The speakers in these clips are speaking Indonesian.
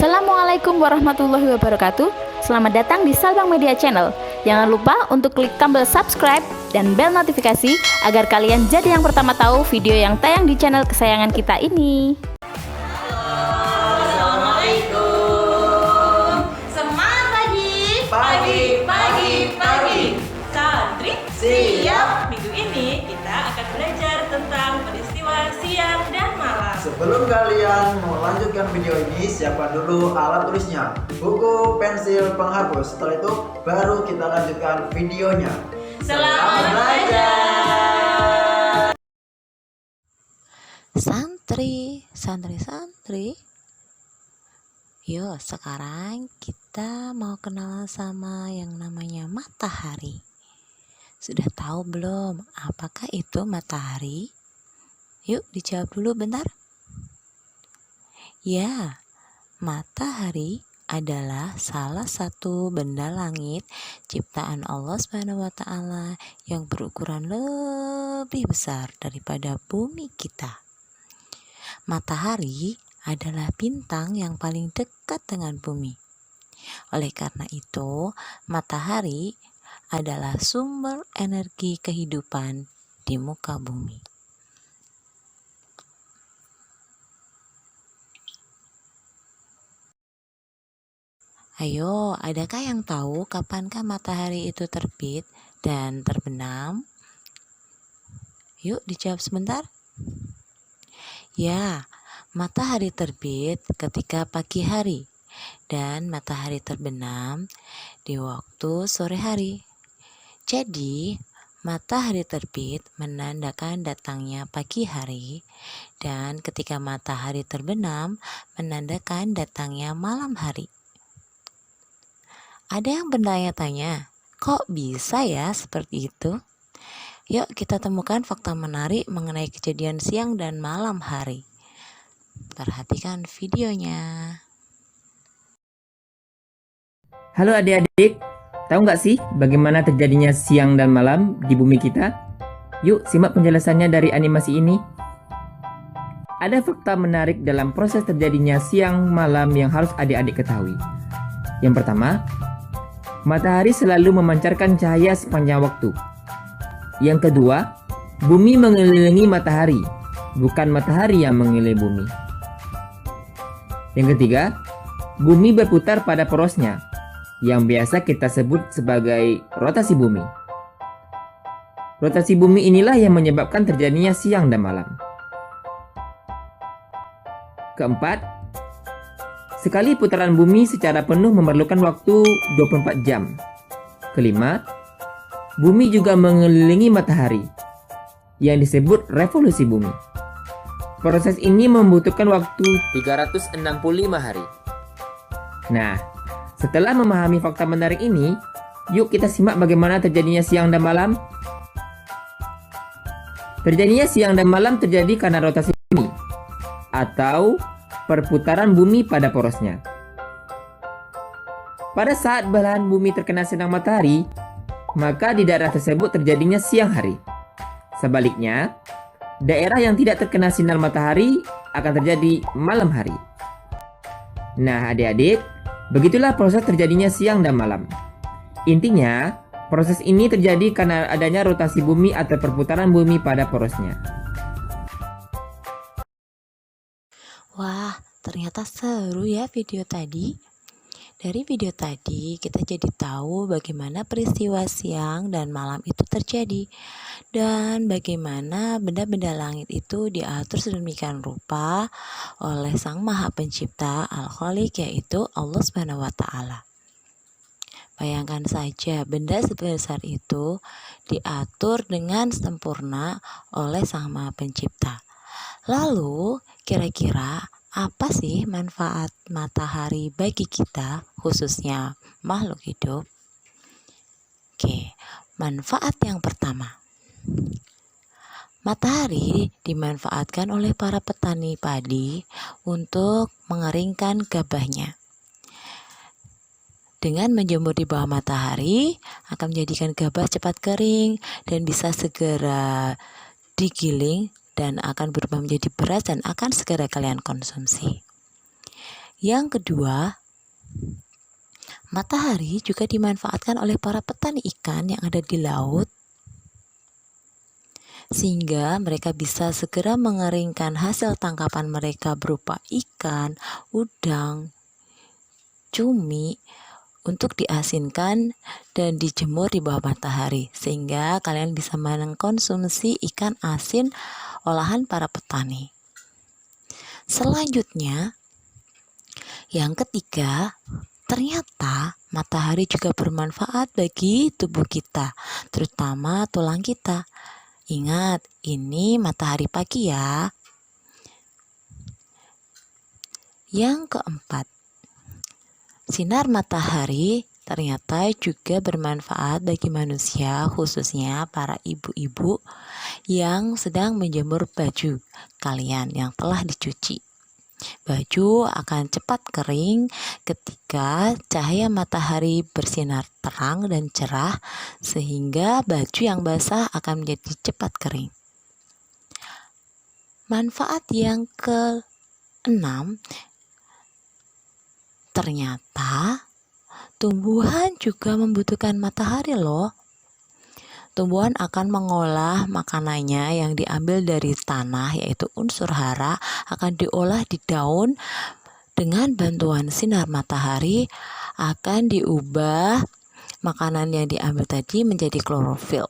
Assalamualaikum warahmatullahi wabarakatuh. Selamat datang di Salbang Media Channel. Jangan lupa untuk klik tombol subscribe dan bel notifikasi agar kalian jadi yang pertama tahu video yang tayang di channel kesayangan kita ini. Assalamualaikum. Semangat pagi. Pagi. Santri siap. Minggu ini kita akan belajar tentang peristiwa siang dan malam. Sebelum kalian melanjutkan video ini, siapkan dulu alat tulisnya, buku, pensil, penghapus. Setelah itu baru kita lanjutkan videonya. Selamat belajar. Santri. Yuk, sekarang kita mau kenalan sama yang namanya matahari. Sudah tahu belum apakah itu matahari? Yuk dijawab dulu bentar. Ya, matahari adalah salah satu benda langit ciptaan Allah SWT yang berukuran lebih besar daripada bumi kita. Matahari adalah bintang yang paling dekat dengan bumi. Oleh karena itu, matahari adalah sumber energi kehidupan di muka bumi. Ayo, adakah yang tahu kapankah matahari itu terbit dan terbenam? Yuk dijawab sebentar. Ya, matahari terbit ketika pagi hari dan matahari terbenam di waktu sore hari. Jadi, matahari terbit menandakan datangnya pagi hari dan ketika matahari terbenam menandakan datangnya malam hari. Ada yang bertanya-tanya, kok bisa ya seperti itu? Yuk kita temukan fakta menarik mengenai kejadian siang dan malam hari. Perhatikan videonya. Halo adik-adik, tahu nggak sih bagaimana terjadinya siang dan malam di bumi kita? Yuk simak penjelasannya dari animasi ini. Ada fakta menarik dalam proses terjadinya siang malam yang harus adik-adik ketahui. Yang pertama, matahari selalu memancarkan cahaya sepanjang waktu. Yang kedua, bumi mengelilingi matahari, bukan matahari yang mengelilingi bumi. Yang ketiga, bumi berputar pada porosnya, yang biasa kita sebut sebagai rotasi bumi. Rotasi bumi inilah yang menyebabkan terjadinya siang dan malam. Keempat, sekali putaran bumi secara penuh memerlukan waktu 24 jam. Kelima, bumi juga mengelilingi matahari, yang disebut revolusi bumi. Proses ini membutuhkan waktu 365 hari. Nah, setelah memahami fakta menarik ini, yuk kita simak bagaimana terjadinya siang dan malam. Terjadinya siang dan malam terjadi karena rotasi bumi, atau perputaran bumi pada porosnya. Pada saat belahan bumi terkena sinar matahari, maka di daerah tersebut terjadinya siang hari. Sebaliknya, daerah yang tidak terkena sinar matahari akan terjadi malam hari. Nah adik-adik, begitulah proses terjadinya siang dan malam. Intinya, proses ini terjadi karena adanya rotasi bumi atau perputaran bumi pada porosnya. Wah, ternyata seru ya video tadi. Dari video tadi kita jadi tahu bagaimana peristiwa siang dan malam itu terjadi dan bagaimana benda-benda langit itu diatur sedemikian rupa oleh Sang Maha Pencipta Al-Khaliq, yaitu Allah Subhanahu wa taala. Bayangkan saja benda sebesar itu diatur dengan sempurna oleh Sang Maha Pencipta. Lalu, kira-kira apa sih manfaat matahari bagi kita, khususnya makhluk hidup? Oke, manfaat yang pertama. Matahari dimanfaatkan oleh para petani padi untuk mengeringkan gabahnya. Dengan menjemur di bawah matahari akan menjadikan gabah cepat kering dan bisa segera digiling dan akan berubah menjadi beras dan akan segera kalian konsumsi. Yang kedua, matahari juga dimanfaatkan oleh para petani ikan yang ada di laut sehingga mereka bisa segera mengeringkan hasil tangkapan mereka berupa ikan, udang, cumi untuk diasinkan dan dijemur di bawah matahari sehingga kalian bisa mengkonsumsi ikan asin olahan para petani. Selanjutnya, yang ketiga, ternyata matahari juga bermanfaat bagi tubuh kita, terutama tulang kita. Ingat, ini matahari pagi ya. Yang keempat, sinar matahari ternyata juga bermanfaat bagi manusia, khususnya para ibu-ibu yang sedang menjemur baju kalian yang telah dicuci. Baju akan cepat kering ketika cahaya matahari bersinar terang dan cerah, sehingga baju yang basah akan menjadi cepat kering. Manfaat yang keenam, ternyata tumbuhan juga membutuhkan matahari loh. Tumbuhan akan mengolah makanannya yang diambil dari tanah, yaitu unsur hara, akan diolah di daun dengan bantuan sinar matahari, akan diubah makanan yang diambil tadi menjadi klorofil,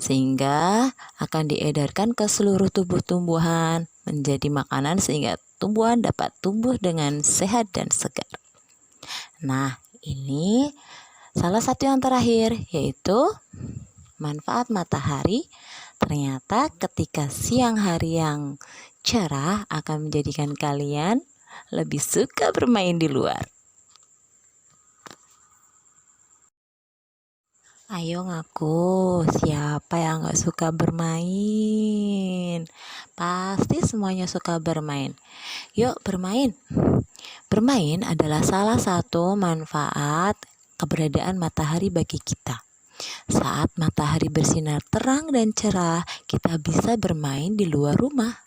sehingga akan diedarkan ke seluruh tubuh tumbuhan menjadi makanan sehingga tumbuhan dapat tumbuh dengan sehat dan segar. Nah, ini salah satu yang terakhir, yaitu manfaat matahari. Ternyata ketika siang hari yang cerah akan menjadikan kalian lebih suka bermain di luar. Ayo ngaku, siapa yang gak suka bermain? Pasti semuanya suka bermain. Yuk bermain. Bermain adalah salah satu manfaat keberadaan matahari bagi kita. Saat matahari bersinar terang dan cerah, kita bisa bermain di luar rumah.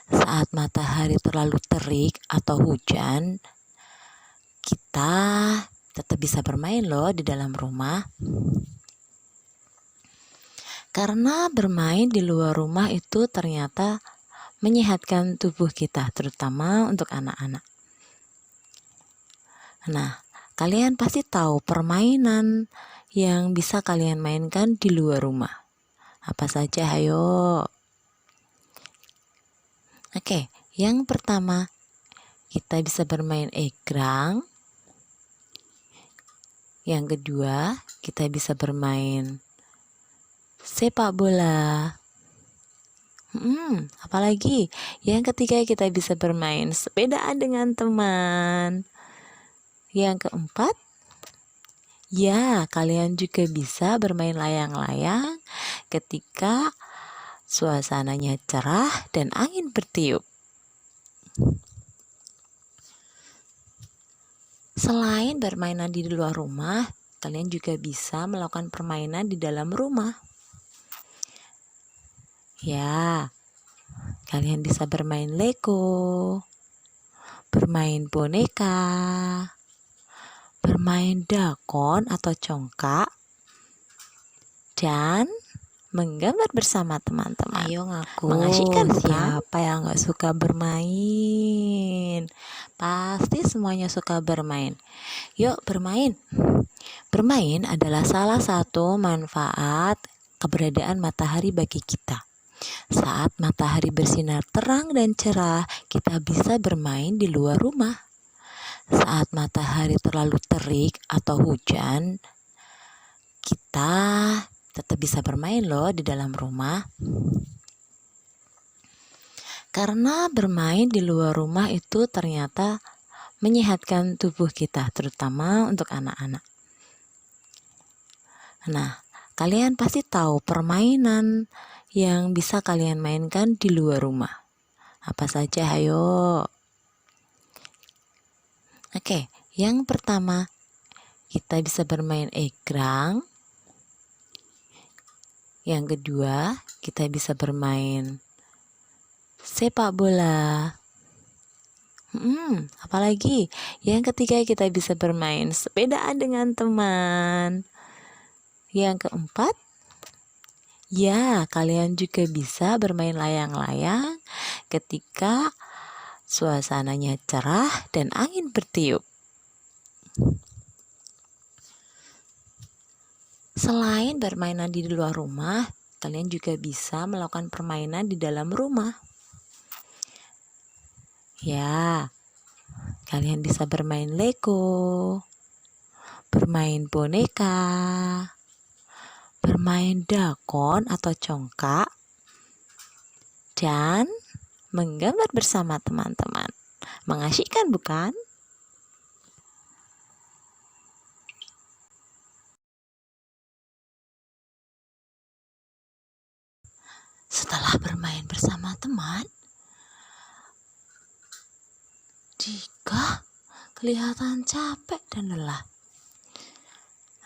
Saat matahari terlalu terik atau hujan, kita tetap bisa bermain loh di dalam rumah. Karena bermain di luar rumah itu ternyata menyehatkan tubuh kita, terutama untuk anak-anak. Nah, kalian pasti tahu permainan yang bisa kalian mainkan di luar rumah. Apa saja, ayo. Oke, yang pertama, kita bisa bermain egrang. Yang kedua, kita bisa bermain sepak bola. Apalagi? Yang ketiga, kita bisa bermain sepedaan dengan teman. Yang keempat, ya, kalian juga bisa bermain layang-layang ketika suasananya cerah dan angin bertiup. Selain bermainan di luar rumah, kalian juga bisa melakukan permainan di dalam rumah. Ya, kalian bisa bermain Lego, bermain boneka, bermain dakon atau congkak, dan menggambar bersama teman-teman. Ayo ngaku, mengasyikkan siapa yang gak suka bermain? Pasti semuanya suka bermain. Yuk bermain. Bermain adalah salah satu manfaat keberadaan matahari bagi kita. Saat matahari bersinar terang dan cerah, kita bisa bermain di luar rumah. Saat matahari terlalu terik atau hujan, kita tetap bisa bermain loh di dalam rumah. Karena bermain di luar rumah itu ternyata menyehatkan tubuh kita, terutama untuk anak-anak. Nah, kalian pasti tahu permainan yang bisa kalian mainkan di luar rumah. Apa saja, ayo. Oke, yang pertama, kita bisa bermain egrang. Yang kedua, kita bisa bermain sepak bola. Apalagi yang ketiga, kita bisa bermain sepedaan dengan teman. Yang keempat, ya, kalian juga bisa bermain layang-layang ketika suasananya cerah dan angin bertiup. Selain bermainan di luar rumah, kalian juga bisa melakukan permainan di dalam rumah. Ya, kalian bisa bermain Lego, bermain boneka, bermain dakon atau congkak, dan menggambar bersama teman-teman. Mengasyikkan, bukan? Setelah bermain bersama teman, jika kelihatan capek dan lelah,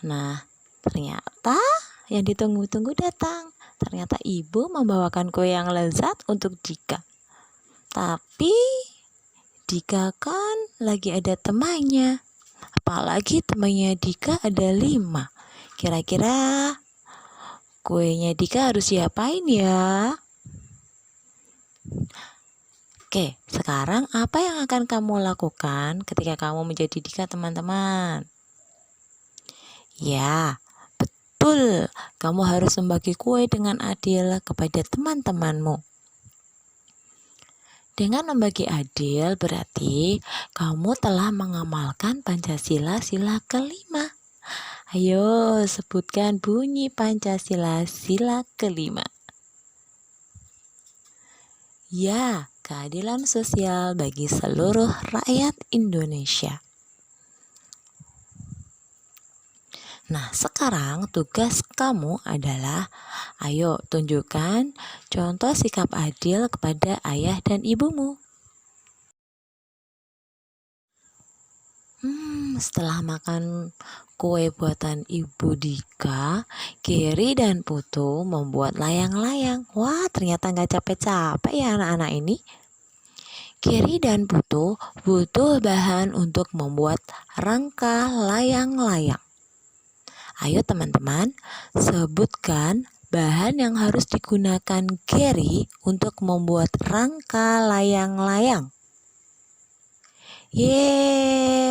nah, ternyata yang ditunggu-tunggu datang. Ternyata ibu membawakan kue yang lezat untuk Dika. Tapi Dika kan lagi ada temannya. Apalagi temannya Dika ada 5. Kira-kira kuenya Dika harus diapain ya? Oke, sekarang apa yang akan kamu lakukan ketika kamu menjadi Dika, teman-teman? Ya, betul. Kamu harus membagi kue dengan adil kepada teman-temanmu. Dengan membagi adil berarti kamu telah mengamalkan Pancasila sila kelima. Ayo sebutkan bunyi Pancasila sila kelima. Ya, keadilan sosial bagi seluruh rakyat Indonesia. Nah, sekarang tugas kamu adalah, ayo tunjukkan contoh sikap adil kepada ayah dan ibumu. Setelah makan kue buatan Ibu Dika, Geri dan Putu membuat layang-layang. Wah, ternyata nggak capek-capek ya anak-anak ini. Geri dan Putu butuh bahan untuk membuat rangka layang-layang. Ayo teman-teman, sebutkan bahan yang harus digunakan Geri untuk membuat rangka layang-layang.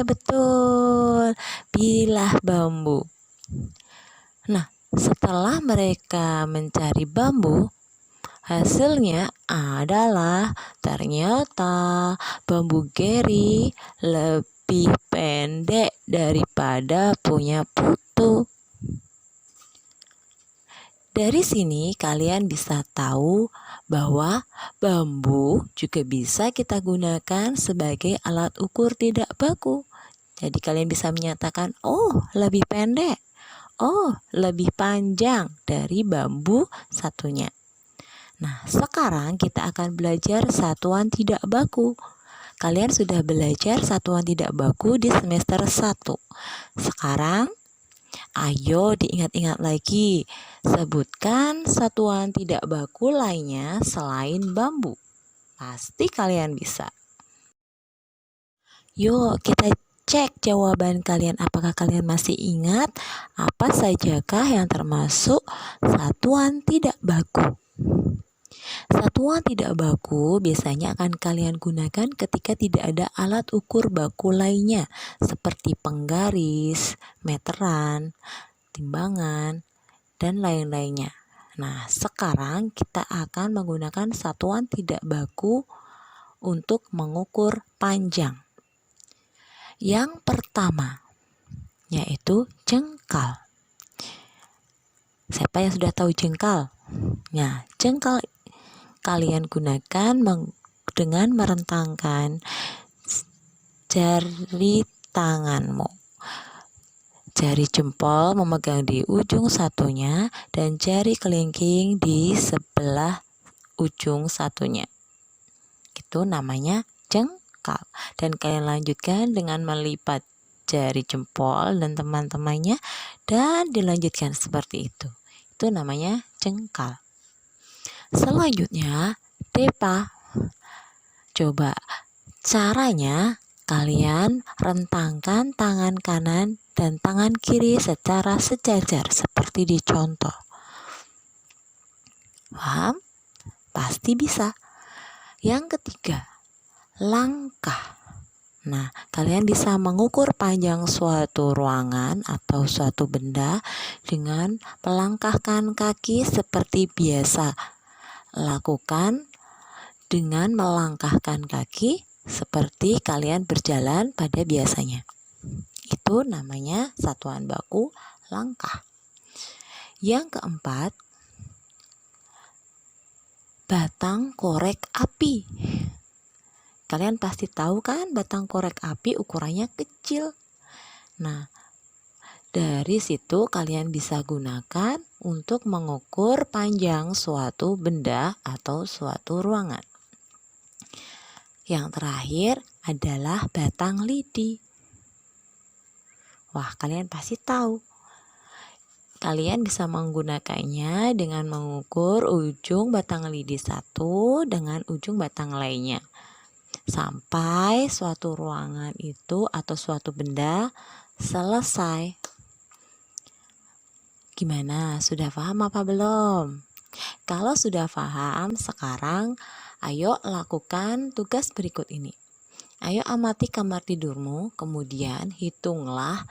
Betul, bilah bambu. Nah, setelah mereka mencari bambu, hasilnya adalah ternyata bambu Geri lebih pendek daripada punya Putu. Dari sini kalian bisa tahu bahwa bambu juga bisa kita gunakan sebagai alat ukur tidak baku. Jadi kalian bisa menyatakan, oh lebih pendek, oh lebih panjang dari bambu satunya. Nah, sekarang kita akan belajar satuan tidak baku. Kalian sudah belajar satuan tidak baku di semester 1. Sekarang ayo diingat-ingat lagi, sebutkan satuan tidak baku lainnya selain bambu. Pasti kalian bisa. Yuk kita cek jawaban kalian, apakah kalian masih ingat apa sajakah yang termasuk satuan tidak baku. Satuan tidak baku biasanya akan kalian gunakan ketika tidak ada alat ukur baku lainnya seperti penggaris, meteran, timbangan, dan lain-lainnya. Nah, sekarang kita akan menggunakan satuan tidak baku untuk mengukur panjang. Yang pertama yaitu jengkal. Siapa yang sudah tahu jengkal? Nah, jengkal kalian gunakan dengan merentangkan jari tanganmu. Jari jempol memegang di ujung satunya dan jari kelingking di sebelah ujung satunya. Itu namanya jengkal. Dan kalian lanjutkan dengan melipat jari jempol dan teman-temannya dan dilanjutkan seperti itu. Itu namanya jengkal. Selanjutnya, depa. Coba Caranya, kalian rentangkan tangan kanan dan tangan kiri secara sejajar seperti di contoh. Paham? Pasti bisa. Yang ketiga, langkah. Nah, kalian bisa mengukur panjang suatu ruangan atau suatu benda dengan melangkahkan kaki seperti biasa. Lakukan dengan melangkahkan kaki seperti kalian berjalan pada biasanya. Itu namanya satuan baku langkah. Yang keempat, batang korek api. Kalian pasti tahu kan batang korek api ukurannya kecil. Nah, dari situ kalian bisa gunakan untuk mengukur panjang suatu benda atau suatu ruangan. Yang terakhir adalah batang lidi. Wah, kalian pasti tahu. Kalian bisa menggunakannya dengan mengukur ujung batang lidi satu dengan ujung batang lainnya. Sampai suatu ruangan itu atau suatu benda selesai. Gimana? Sudah paham apa belum? Kalau sudah paham, sekarang ayo lakukan tugas berikut ini. Ayo amati kamar tidurmu, kemudian hitunglah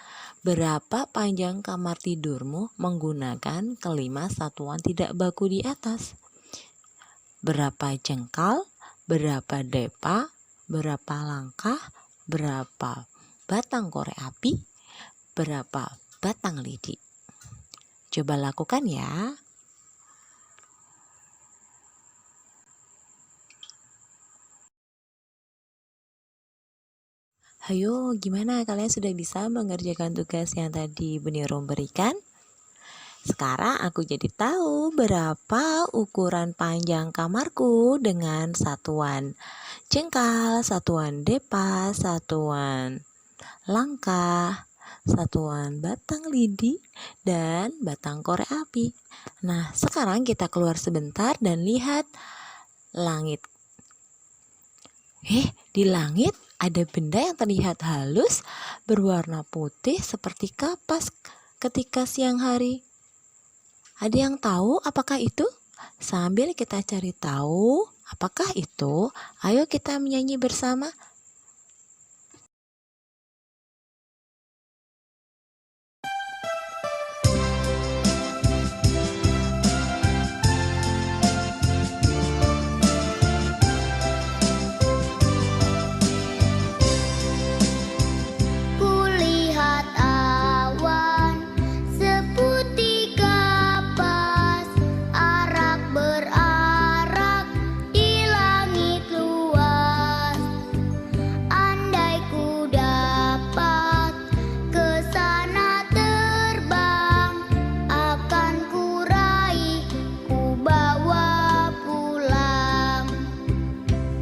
berapa panjang kamar tidurmu menggunakan kelima satuan tidak baku di atas. Berapa jengkal, berapa depa, berapa langkah, berapa batang korek api, berapa batang lidi. Coba lakukan ya. Ayo, gimana kalian sudah bisa mengerjakan tugas yang tadi Bu Nirung berikan? Sekarang aku jadi tahu berapa ukuran panjang kamarku dengan satuan jengkal, satuan depa, satuan langkah, satuan batang lidi, dan batang korek api. Nah, sekarang kita keluar sebentar dan lihat langit. Di langit ada benda yang terlihat halus berwarna putih seperti kapas ketika siang hari. Ada yang tahu apakah itu? Sambil kita cari tahu apakah itu, ayo kita menyanyi bersama. Kulihat awan seputih kapas, arak berarak di langit luas. Andai ku dapat ke sana terbang, akan ku raih, ku bawa pulang.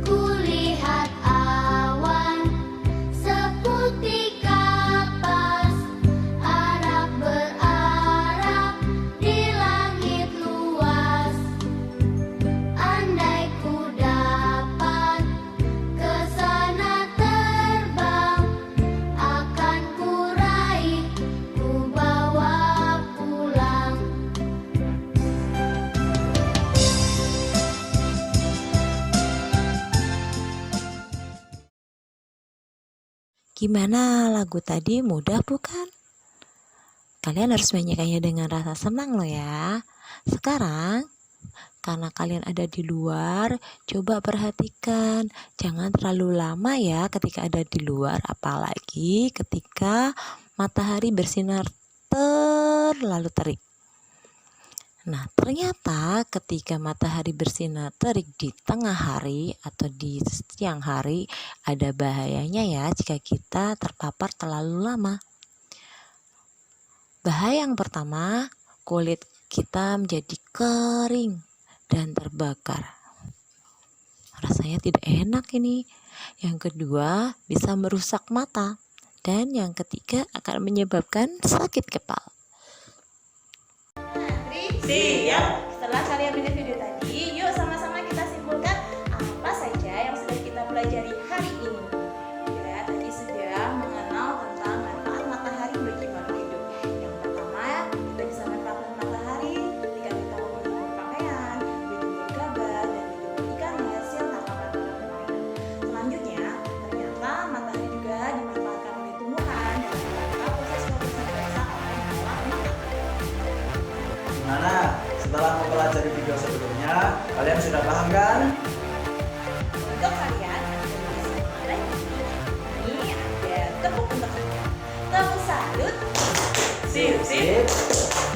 Kulihat awan seputih kapas, arak berarak di langit luas. Andai ku dapat ke sana terbang, akan ku raih, ku bawa pulang. Gimana lagu tadi, mudah bukan? Kalian harus menyanyikannya dengan rasa senang loh ya. Sekarang, karena kalian ada di luar, coba perhatikan. Jangan terlalu lama ya ketika ada di luar, apalagi ketika matahari bersinar terlalu terik. Nah, ternyata ketika matahari bersinar terik di tengah hari atau di siang hari, ada bahayanya ya jika kita terpapar terlalu lama. Bahaya yang pertama, kulit kita menjadi kering dan terbakar. Rasanya tidak enak ini. Yang kedua, bisa merusak mata. Dan yang ketiga, akan menyebabkan sakit kepala. Siap. Setelah kalian melihat video tadi, yuk sama-sama kita simpulkan apa saja yang sudah kita pelajari hari ini.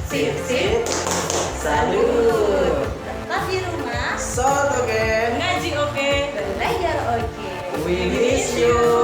Sip, sip. Salut. Tetap di rumah. Sot oke. Ngaji oke. Belajar oke. We miss you.